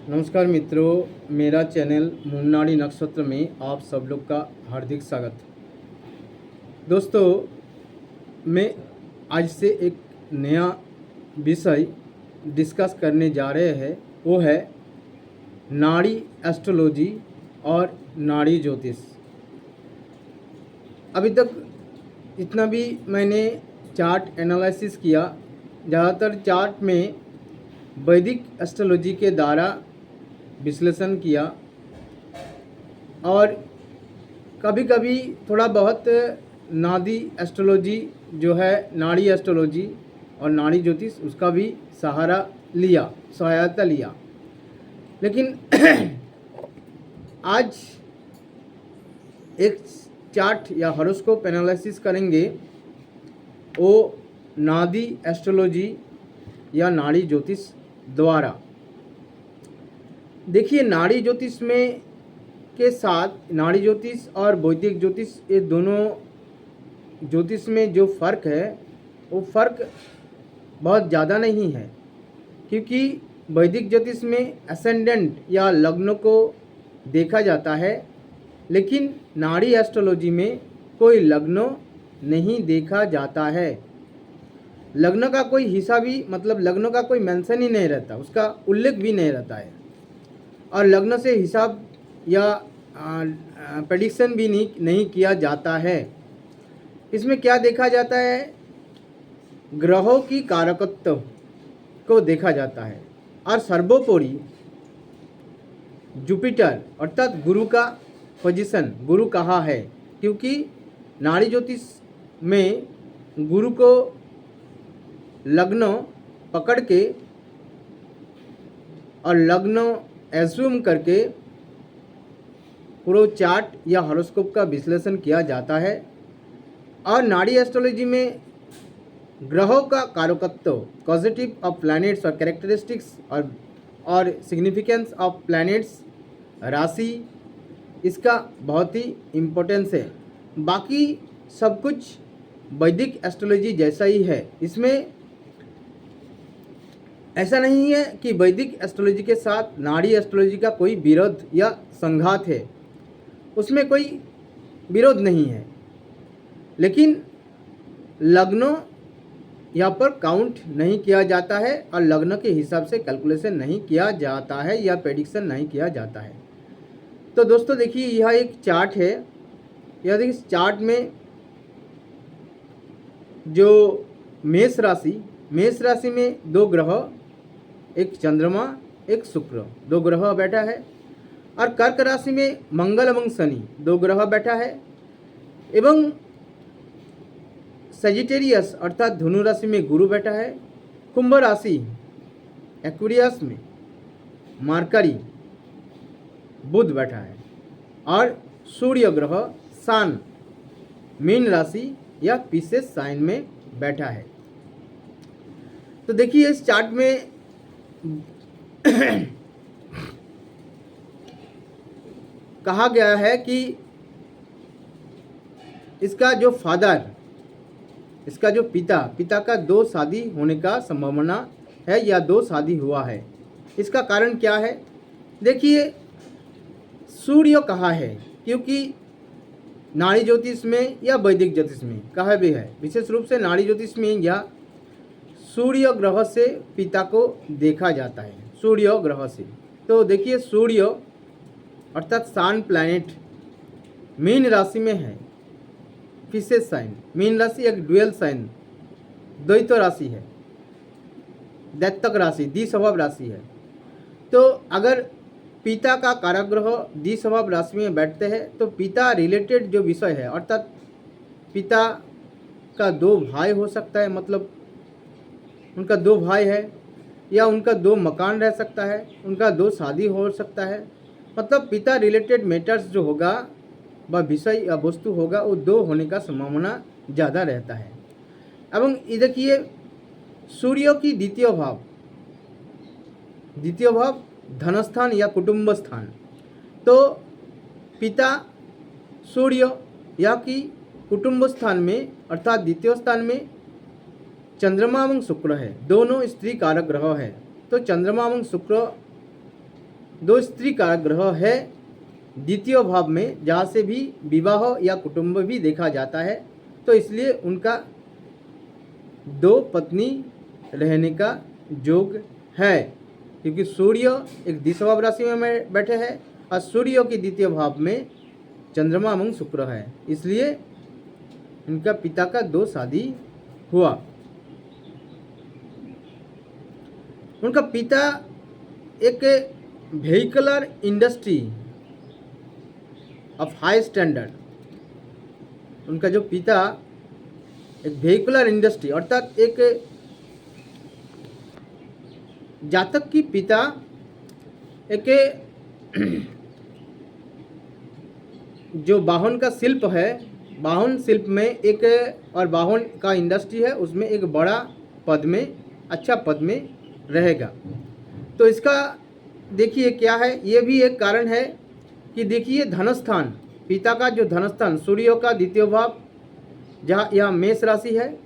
नमस्कार मित्रों, मेरा चैनल मुन्नाडी नक्षत्र में आप सब लोग का हार्दिक स्वागत। दोस्तों, मैं आज से एक नया विषय डिस्कस करने जा रहे हैं, वो है नाड़ी एस्ट्रोलॉजी और नाड़ी ज्योतिष। अभी तक इतना भी मैंने चार्ट एनालिसिस किया, ज़्यादातर चार्ट में वैदिक एस्ट्रोलॉजी के द्वारा विश्लेषण किया और कभी कभी थोड़ा बहुत नाड़ी एस्ट्रोलॉजी जो है, नाड़ी एस्ट्रोलॉजी और नाड़ी ज्योतिष, उसका भी सहायता लिया। लेकिन आज एक चार्ट या हॉरोस्कोप एनालिसिस करेंगे, वो नाड़ी एस्ट्रोलॉजी या नाड़ी ज्योतिष द्वारा। देखिए, नाड़ी ज्योतिष में के साथ नाड़ी ज्योतिष और वैदिक ज्योतिष, ये दोनों ज्योतिष में जो फ़र्क है वो फ़र्क बहुत ज़्यादा नहीं है, क्योंकि वैदिक ज्योतिष में असेंडेंट या लग्न को देखा जाता है, लेकिन नाड़ी एस्ट्रोलॉजी में कोई लग्न नहीं देखा जाता है। लग्न का कोई हिस्सा भी, मतलब लग्न का कोई मेंशन ही नहीं रहता, उसका उल्लेख भी नहीं रहता है, और लग्न से हिसाब या प्रेडिक्शन भी नहीं किया जाता है। इसमें क्या देखा जाता है? ग्रहों की कारकत्व को देखा जाता है, और सर्वोपरि जुपिटर अर्थात गुरु का पोजीशन, गुरु कहाँ है, क्योंकि नाड़ी ज्योतिष में गुरु को लग्न पकड़ के और लग्न एज्यूम करके पूरा चार्ट या हॉरोस्कोप का विश्लेषण किया जाता है। और नाड़ी एस्ट्रोलॉजी में ग्रहों का कारकत्व, पॉजिटिव ऑफ प्लैनेट्स और कैरेक्टरिस्टिक्स और सिग्निफिकेंस ऑफ प्लैनेट्स, राशि, इसका बहुत ही इम्पोर्टेंस है। बाकी सब कुछ वैदिक एस्ट्रोलॉजी जैसा ही है। इसमें ऐसा नहीं है कि वैदिक एस्ट्रोलॉजी के साथ नाड़ी एस्ट्रोलॉजी का कोई विरोध या संघात है, उसमें कोई विरोध नहीं है, लेकिन लग्न यहाँ पर काउंट नहीं किया जाता है और लग्न के हिसाब से कैलकुलेशन नहीं किया जाता है या प्रेडिक्शन नहीं किया जाता है। तो दोस्तों देखिए, यह एक चार्ट है। यदि इस चार्ट में जो मेष राशि में दो ग्रह, एक चंद्रमा एक शुक्र, दो ग्रह बैठा है, और कर्क राशि में मंगल एवं शनि दो ग्रह बैठा है, एवं सजिटेरियस अर्थात धनु राशि में गुरु बैठा है, कुंभ राशि एक्वेरियस में मरकरी बुध बैठा है, और सूर्य ग्रह सन मीन राशि या पिसेस साइन में बैठा है। तो देखिए, इस चार्ट में कहा गया है कि इसका जो फादर, इसका जो पिता का दो शादी होने का संभावना है या दो शादी हुआ है। इसका कारण क्या है? देखिए, सूर्य कहाँ है, क्योंकि नाड़ी ज्योतिष में या वैदिक ज्योतिष में कहा भी है, विशेष रूप से नाड़ी ज्योतिष में या सूर्य ग्रह से पिता को देखा जाता है, सूर्य ग्रह से। तो देखिए, सूर्य अर्थात सन प्लैनेट मीन राशि में है, फिशेस साइन। मीन राशि एक ड्यूअल साइन, द्वैत राशि है, दैत्यक राशि, द्विस्वभाव राशि है। तो अगर पिता का कारक-ग्रह द्विस्वभाव राशि में बैठते हैं, तो पिता रिलेटेड जो विषय है, अर्थात पिता का दो भाई हो सकता है, मतलब उनका दो भाई है, या उनका दो मकान रह सकता है, उनका दो शादी हो सकता है, मतलब पिता रिलेटेड मैटर्स जो होगा, वह विषय या वस्तु होगा, वो दो होने का संभावना ज़्यादा रहता है। एवं ये देखिए, सूर्य की द्वितीय भाव धनस्थान या कुटुंब स्थान, तो पिता सूर्य या कि कुटुंब स्थान में अर्थात द्वितीय स्थान में चंद्रमा एवं शुक्र है, दोनों स्त्री कारक ग्रह है। तो चंद्रमा एवं शुक्र दो स्त्री का ग्रह है द्वितीय भाव में, जहाँ से भी विवाह या कुटुंब भी देखा जाता है, तो इसलिए उनका दो पत्नी रहने का योग है, क्योंकि सूर्य एक द्वितीय राशि में बैठे हैं और सूर्य की द्वितीय भाव में चंद्रमा एवं शुक्र है, इसलिए इनका पिता का दो शादी हुआ। उनका पिता एक व्हीकलर इंडस्ट्री ऑफ हाई स्टैंडर्ड, उनका जो पिता एक व्हीकलर इंडस्ट्री अर्थात एक जातक की पिता एक जो वाहन का शिल्प है, वाहन शिल्प में एक और वाहन का इंडस्ट्री है, उसमें एक बड़ा पद में, अच्छा पद में रहेगा। तो इसका देखिए क्या है, ये भी एक कारण है कि देखिए धनस्थान, पिता का जो धनस्थान सूर्य का द्वितीय भाव, जहाँ यह मेष राशि है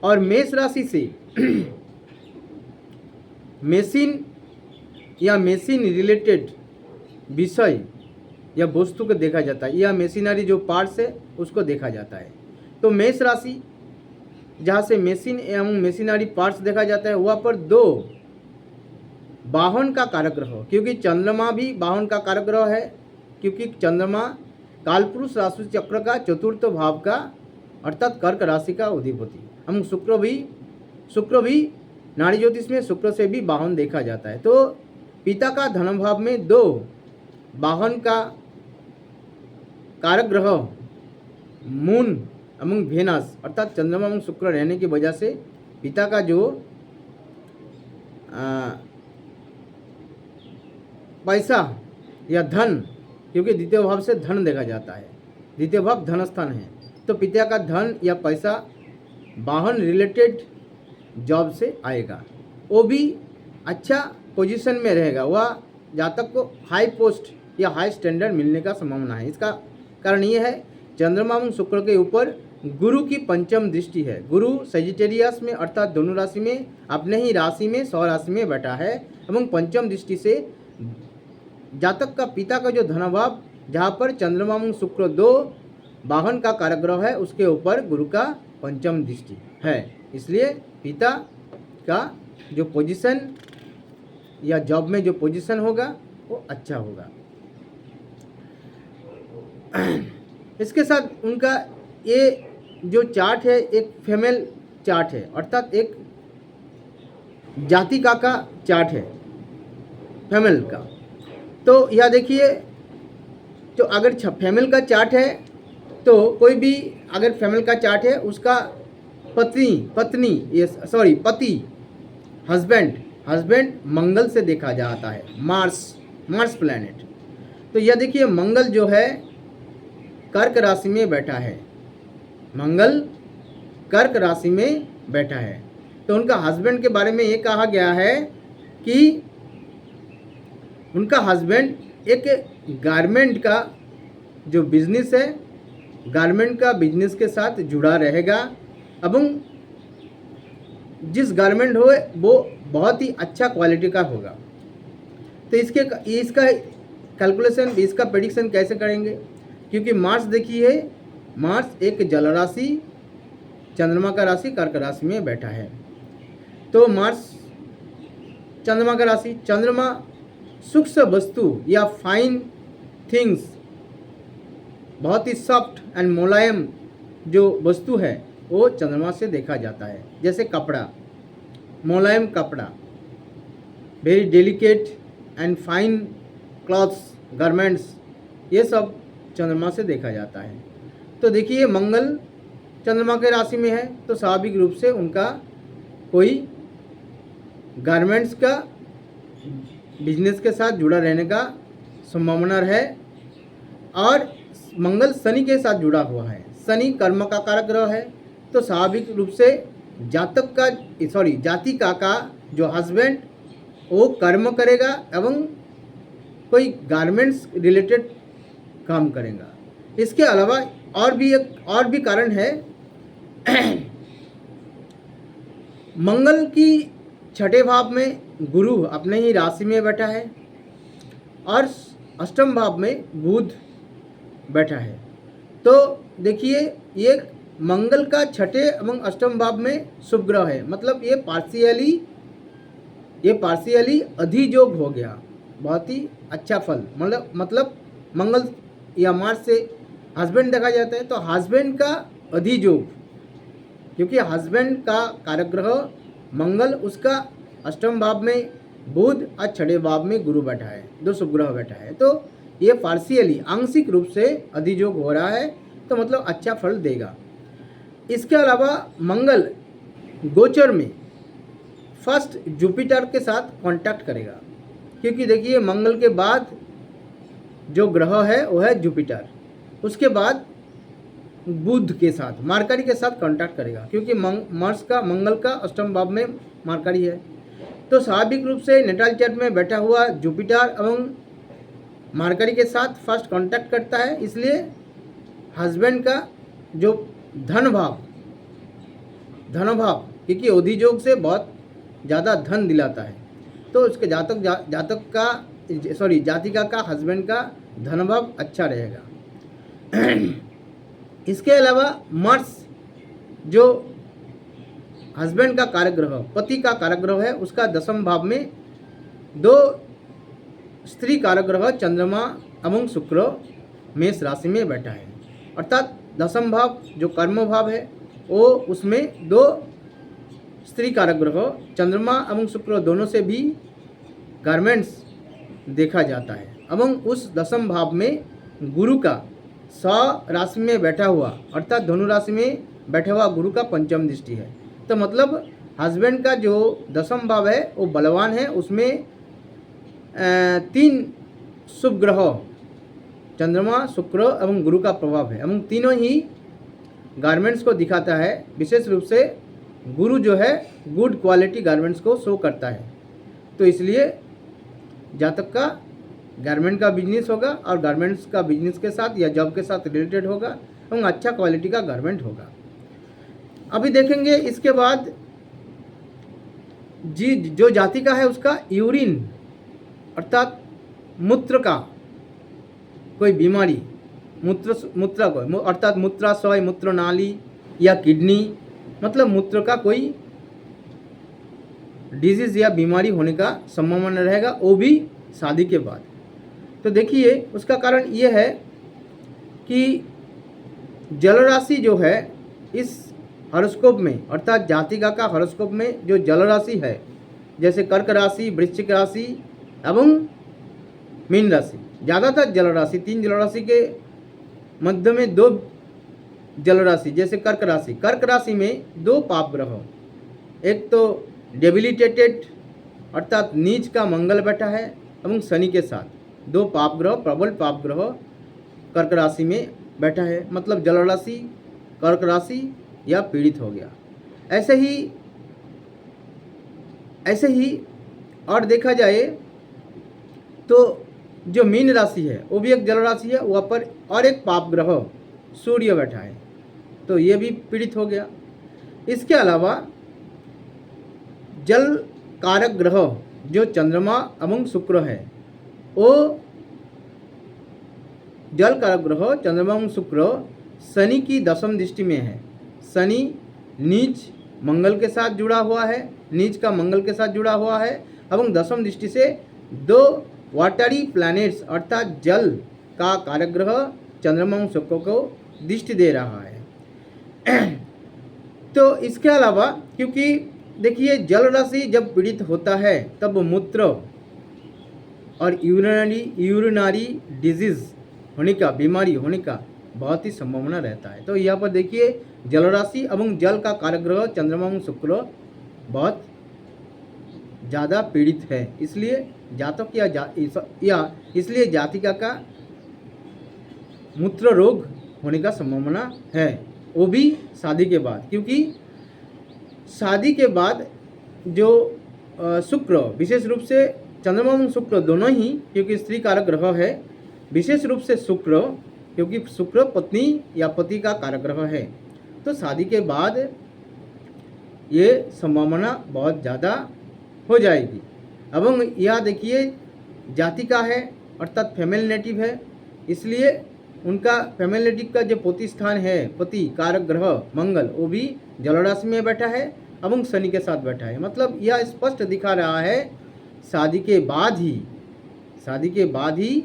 और मेष राशि से मशीन या मशीन रिलेटेड विषय या वस्तु को देखा जाता है, या मशीनरी जो पार्ट्स है उसको देखा जाता है। तो मेष राशि जहाँ से मशीन एवं मशीनरी पार्ट्स देखा जाता है, वहाँ पर दो वाहन का कारक ग्रह, क्योंकि चंद्रमा भी वाहन का कारक ग्रह है, क्योंकि चंद्रमा कालपुरुष राशि चक्र का चतुर्थ भाव का अर्थात कर्क राशि का अधिपति। हम शुक्र भी नाड़ी ज्योतिष में शुक्र से भी वाहन देखा जाता है। तो पिता का धन भाव में दो वाहन का कारक ग्रह मून एवं वेनस अर्थात चंद्रमा एवं शुक्र रहने की वजह से पिता का जो पैसा या धन, क्योंकि द्वितीय भाव से धन देखा जाता है, द्वितीय भाव धन स्थान है, तो पिता का धन या पैसा वाहन रिलेटेड जॉब से आएगा, वो भी अच्छा पोजीशन में रहेगा, वह जातक को हाई पोस्ट या हाई स्टैंडर्ड मिलने का संभावना है। इसका कारण ये है चंद्रमा एवं शुक्र के ऊपर गुरु की पंचम दृष्टि है। गुरु सजिटेरियस में अर्थात दोनों राशि में अपने ही राशि में सौ राशि में बैठा है एवं पंचम दृष्टि से जातक का पिता का जो धनभाव, जहाँ पर चंद्रमा एवं शुक्र दो वाहन का कारक ग्रह है, उसके ऊपर गुरु का पंचम दृष्टि है, इसलिए पिता का जो पोजीशन या जॉब में जो पोजीशन होगा वो अच्छा होगा। इसके साथ उनका ये जो चार्ट है एक फीमेल चार्ट है, अर्थात एक जातिका का चार्ट है फीमेल का। तो यह देखिए, जो अगर फीमेल का चार्ट है तो कोई भी अगर फीमेल का चार्ट है उसका पति हस्बैंड मंगल से देखा जाता है, मार्स प्लैनेट। तो यह देखिए मंगल जो है कर्क राशि में बैठा है, मंगल कर्क राशि में बैठा है। तो उनका हस्बैंड के बारे में ये कहा गया है कि उनका हस्बैंड एक गारमेंट का जो बिजनेस है, गारमेंट का बिजनेस के साथ जुड़ा रहेगा एवं जिस गारमेंट हो वो बहुत ही अच्छा क्वालिटी का होगा। तो इसका कैलकुलेशन, इसका प्रेडिक्शन कैसे करेंगे, क्योंकि मार्स देखिए, मार्स एक जल राशि चंद्रमा का राशि कर्क राशि में बैठा है। तो मार्स चंद्रमा का राशि, चंद्रमा सूक्ष्म वस्तु या फाइन थिंग्स, बहुत ही सॉफ्ट एंड मुलायम जो वस्तु है वो चंद्रमा से देखा जाता है, जैसे कपड़ा, मुलायम कपड़ा, very delicate and fine clothes, garments, ये सब चंद्रमा से देखा जाता है। तो देखिए मंगल चंद्रमा के राशि में है, तो स्वाभाविक रूप से उनका कोई गारमेंट्स का बिजनेस के साथ जुड़ा रहने का संभावना है। और मंगल शनि के साथ जुड़ा हुआ है, शनि कर्म का कारक ग्रह है, तो स्वाभाविक रूप से जातिका का जो हस्बैंड वो कर्म करेगा एवं कोई गारमेंट्स रिलेटेड काम करेगा। इसके अलावा और भी कारण है मंगल की छठे भाव में गुरु अपने ही राशि में बैठा है और अष्टम भाव में बुध बैठा है। तो देखिए ये मंगल का छठे एवं अष्टम भाव में शुभ ग्रह है, मतलब ये पार्शियली अधियोग हो गया, बहुत ही अच्छा फल। मतलब मंगल या मार्स से हस्बैंड देखा जाता है, तो हस्बैंड का अधियोग, क्योंकि हस्बैंड का कारक ग्रह मंगल, उसका अष्टम भाव में बुध और छठे भाव में गुरु बैठा है, दो शुभ ग्रह बैठा है। तो ये पार्शियली आंशिक रूप से अधियोग हो रहा है, तो मतलब अच्छा फल देगा। इसके अलावा मंगल गोचर में फर्स्ट जुपिटर के साथ कांटेक्ट करेगा, क्योंकि देखिए मंगल के बाद जो ग्रह है वो है जुपिटर, उसके बाद बुध के साथ मरकरी के साथ कांटेक्ट करेगा, क्योंकि मंगल का अष्टम भाव में मरकरी है। तो स्वाभाविक रूप से नेटाल चार्ट में बैठा हुआ जुपिटर एवं मरकरी के साथ फर्स्ट कांटेक्ट करता है, इसलिए हस्बैंड का जो धन भाव, क्योंकि अधियोग से बहुत ज़्यादा धन दिलाता है, तो उसके जातिका का हस्बैंड का धन भाव अच्छा रहेगा। इसके अलावा मार्स जो हस्बैंड का कारक ग्रह, पति का कारक ग्रह है, उसका दसम भाव में दो स्त्री कारक ग्रह चंद्रमा एवं शुक्र मेष राशि में बैठा है, अर्थात दसम भाव जो कर्म भाव है वो उसमें दो स्त्री कारक ग्रह चंद्रमा एवं शुक्र दोनों से भी गारमेंट्स देखा जाता है, एवं उस दसम भाव में गुरु का राशि में बैठा हुआ, अर्थात धनु राशि में बैठा हुआ गुरु का पंचम दृष्टि है। तो मतलब हस्बैंड का जो दसम भाव है वो बलवान है, उसमें तीन शुभ ग्रह चंद्रमा शुक्र एवं गुरु का प्रभाव है, एवं तीनों ही गारमेंट्स को दिखाता है। विशेष रूप से गुरु जो है गुड क्वालिटी गारमेंट्स को शो करता है, तो इसलिए जातक का गारमेंट का बिजनेस होगा और गारमेंट्स का बिजनेस के साथ या जॉब के साथ रिलेटेड होगा एवं अच्छा क्वालिटी का गारमेंट होगा। अभी देखेंगे इसके बाद जो जाति का है उसका यूरिन अर्थात मूत्र का कोई बीमारी, मूत्र को अर्थात मूत्राशय, मूत्रनाली या किडनी, मतलब मूत्र का कोई डिजीज या बीमारी होने का संभावना रहेगा, वो भी शादी के बाद। तो देखिए उसका कारण ये है कि जल राशि जो है इस हॉरोस्कोप में, अर्थात जातिका का हॉरोस्कोप में जो जल राशि है, जैसे कर्क राशि, वृश्चिक राशि एवं मीन राशि, ज़्यादातर जल राशि, तीन जल राशि के मध्य में दो जल राशि, जैसे कर्क राशि में दो पाप ग्रह, एक तो डेबिलिटेटेड अर्थात नीच का मंगल बैठा है एवं शनि के साथ दो पाप ग्रह, प्रबल पाप ग्रह कर्क राशि में बैठा है, मतलब जल राशि कर्क राशि या पीड़ित हो गया। ऐसे ही और देखा जाए तो जो मीन राशि है वो भी एक जल राशि है, वहाँ पर और एक पाप ग्रह सूर्य बैठा है, तो ये भी पीड़ित हो गया। इसके अलावा जल कारक ग्रह जो चंद्रमा एवं शुक्र है, वो जल कारक ग्रह चंद्रमा एवं शुक्र शनि की दसम दृष्टि में है। शनि नीच मंगल के साथ जुड़ा हुआ है, नीच का मंगल के साथ जुड़ा हुआ है, एवं दसम दृष्टि से दो वाटरी प्लैनेट्स अर्थात जल का कारक ग्रह चंद्रमा एवं शुक्र को दृष्टि दे रहा है। तो इसके अलावा क्योंकि देखिए जल राशि जब पीड़ित होता है तब मूत्र और यूरिनरी डिजीज होने का, बीमारी होने का बहुत ही संभावना रहता है। तो यहाँ पर देखिए जल राशि एवं जल का कारक ग्रह चंद्रमा एवं शुक्र बहुत ज़्यादा पीड़ित है, इसलिए जातक इसलिए जातिका का मूत्र रोग होने का संभावना है, वो भी शादी के बाद, क्योंकि शादी के बाद जो शुक्र विशेष रूप से चंद्रमा एवं शुक्र दोनों ही, क्योंकि स्त्री कारक ग्रह है, विशेष रूप से शुक्र, क्योंकि शुक्र पत्नी या पति का कारक ग्रह है, तो शादी के बाद ये संभावना बहुत ज़्यादा हो जाएगी। एवं यह देखिए जातिका है अर्थात फैमिली नेटिव है, इसलिए उनका फैमिली नेटिव का जो प्रतिस्थान है पति कारक ग्रह मंगल वो भी जल राशि में बैठा है एवं शनि के साथ बैठा है। मतलब यह स्पष्ट दिखा रहा है शादी के बाद ही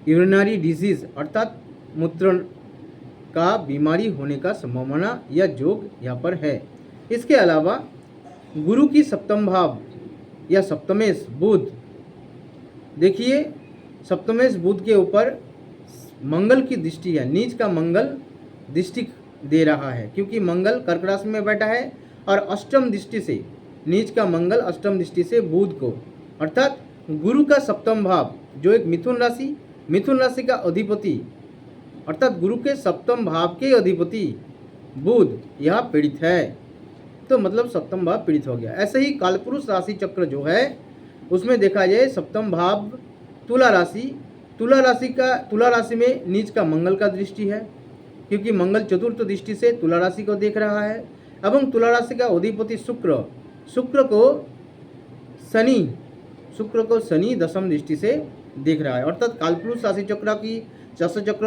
यूरिनरी डिजीज अर्थात मूत्र का बीमारी होने का संभावना या योग यहाँ पर है। इसके अलावा गुरु की सप्तम भाव या सप्तमेश बुध, देखिए सप्तमेश बुध के ऊपर मंगल की दृष्टि है, नीच का मंगल दृष्टि दे रहा है क्योंकि मंगल कर्क राशि में बैठा है और अष्टम दृष्टि से नीच का मंगल अष्टम दृष्टि से बुध को, अर्थात गुरु का सप्तम भाव जो एक मिथुन राशि का अधिपति अर्थात गुरु के सप्तम भाव के अधिपति बुध यह पीड़ित है, तो मतलब सप्तम भाव पीड़ित हो गया। ऐसे ही कालपुरुष राशि चक्र जो है उसमें देखा जाए सप्तम भाव तुला राशि में नीच का मंगल का दृष्टि है क्योंकि मंगल चतुर्थ दृष्टि से तुला राशि को देख रहा है एवं तुला राशि का अधिपति शुक्र को शनि दशम दृष्टि से देख रहा है। अर्थात कालपुरुष राशि चक्र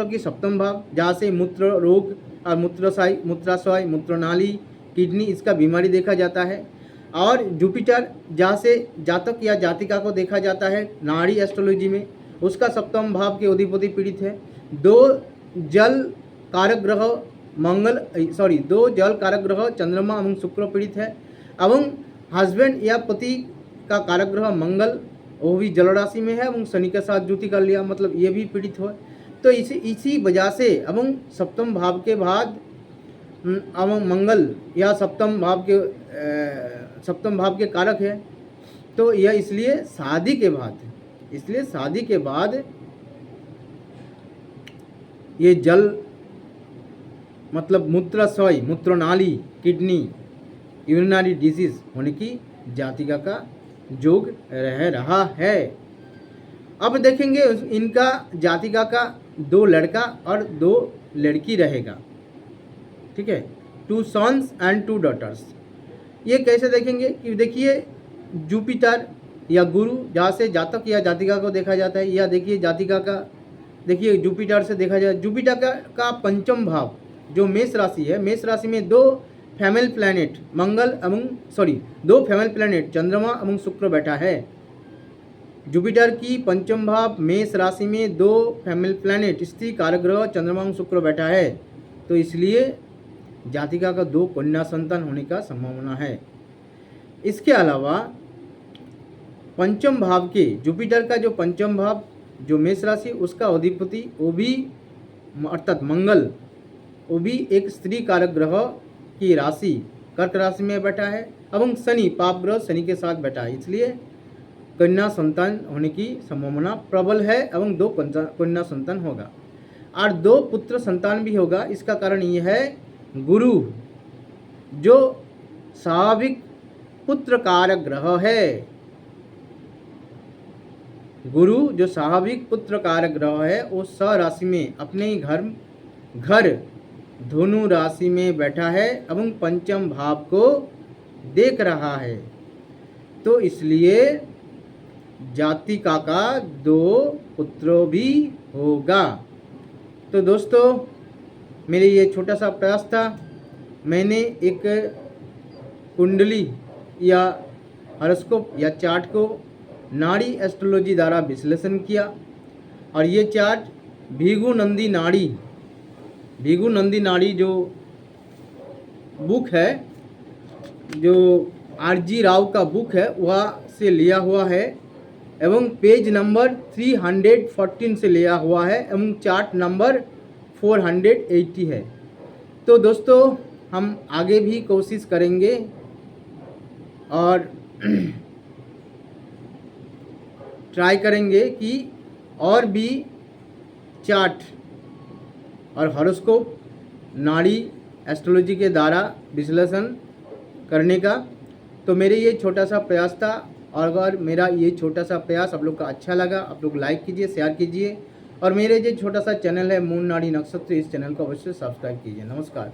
की सप्तम भाव जहाँ से मूत्र रोग और मूत्राशय मूत्रनाली किडनी इसका बीमारी देखा जाता है, और जुपिटर जहाँ से जातक या जातिका को देखा जाता है नाड़ी एस्ट्रोलॉजी में उसका सप्तम भाव के अधिपति पीड़ित है। दो जल कारक ग्रह चंद्रमा एवं शुक्र पीड़ित है एवं हस्बैंड या पति का कारक ग्रह मंगल वो भी जल राशि में है एवं शनि के साथ जुति कर लिया, मतलब ये भी पीड़ित हो। तो इसी वजह से एवं सप्तम भाव के बाद एवं मंगल या सप्तम भाव के कारक है, तो यह इसलिए शादी के बाद ये जल मतलब मूत्राशय मूत्रनाली किडनी यूरिनरी डिजीज होने की जातिका का योग रह रहा है। अब देखेंगे इनका जातिका का 2 लड़का और 2 लड़की रहेगा, ठीक है, 2 सन्स एंड 2 डॉटर्स। ये कैसे देखेंगे कि देखिए जुपिटर या गुरु जहाँ से जातक या जातिका को देखा जाता है, या देखिए जातिका का देखिए जुपिटर से देखा जाए, जुपिटर का पंचम भाव जो मेष राशि है, मेष राशि में 2 फैमिली प्लैनेट चंद्रमा एवं शुक्र बैठा है। जुपिटर की पंचम भाव मेष राशि में 2 फैमिली प्लैनेट स्त्री कारक ग्रह चंद्रमा एवं शुक्र बैठा है, तो इसलिए जातिका का 2 कन्या संतान होने का संभावना है। इसके अलावा पंचम भाव के जुपिटर का जो पंचम भाव जो मेष राशि उसका अधिपति वो भी अर्थात मंगल वो भी एक स्त्री कारक ग्रह की राशि कर्क राशि में बैठा है एवं शनि पाप ग्रह शनि के साथ बैठा है, इसलिए कन्या संतान होने की संभावना प्रबल है एवं 2 कन्या संतान होगा और 2 पुत्र संतान भी होगा। इसका कारण ये है गुरु जो स्वाभाविक पुत्र कारक ग्रह है, गुरु जो स्वाभाविक पुत्र कारक ग्रह है वो स राशि में अपने ही घर धनु राशि में बैठा है एवं पंचम भाव को देख रहा है, तो इसलिए जातिका का 2 पुत्रों भी होगा। तो दोस्तों मेरे ये छोटा सा प्रयास था, मैंने एक कुंडली या हॉरोस्कोप या चार्ट को नाड़ी एस्ट्रोलॉजी द्वारा विश्लेषण किया, और ये चार्ट भीगु नंदी नाड़ी जो बुक है, जो आरजी राव का बुक है वह से लिया हुआ है एवं पेज नंबर 314 से लिया हुआ है एवं चार्ट नंबर 480 है। तो दोस्तों हम आगे भी कोशिश करेंगे और ट्राई करेंगे कि और भी चार्ट और हॉरोस्कोप नाड़ी एस्ट्रोलॉजी के द्वारा विश्लेषण करने का। तो मेरे ये छोटा सा प्रयास था, और अगर मेरा ये छोटा सा प्रयास आप लोग का अच्छा लगा आप लोग लाइक कीजिए, शेयर कीजिए, और मेरे जो छोटा सा चैनल है मून नाड़ी नक्षत्र इस चैनल को अवश्य सब्सक्राइब कीजिए। नमस्कार।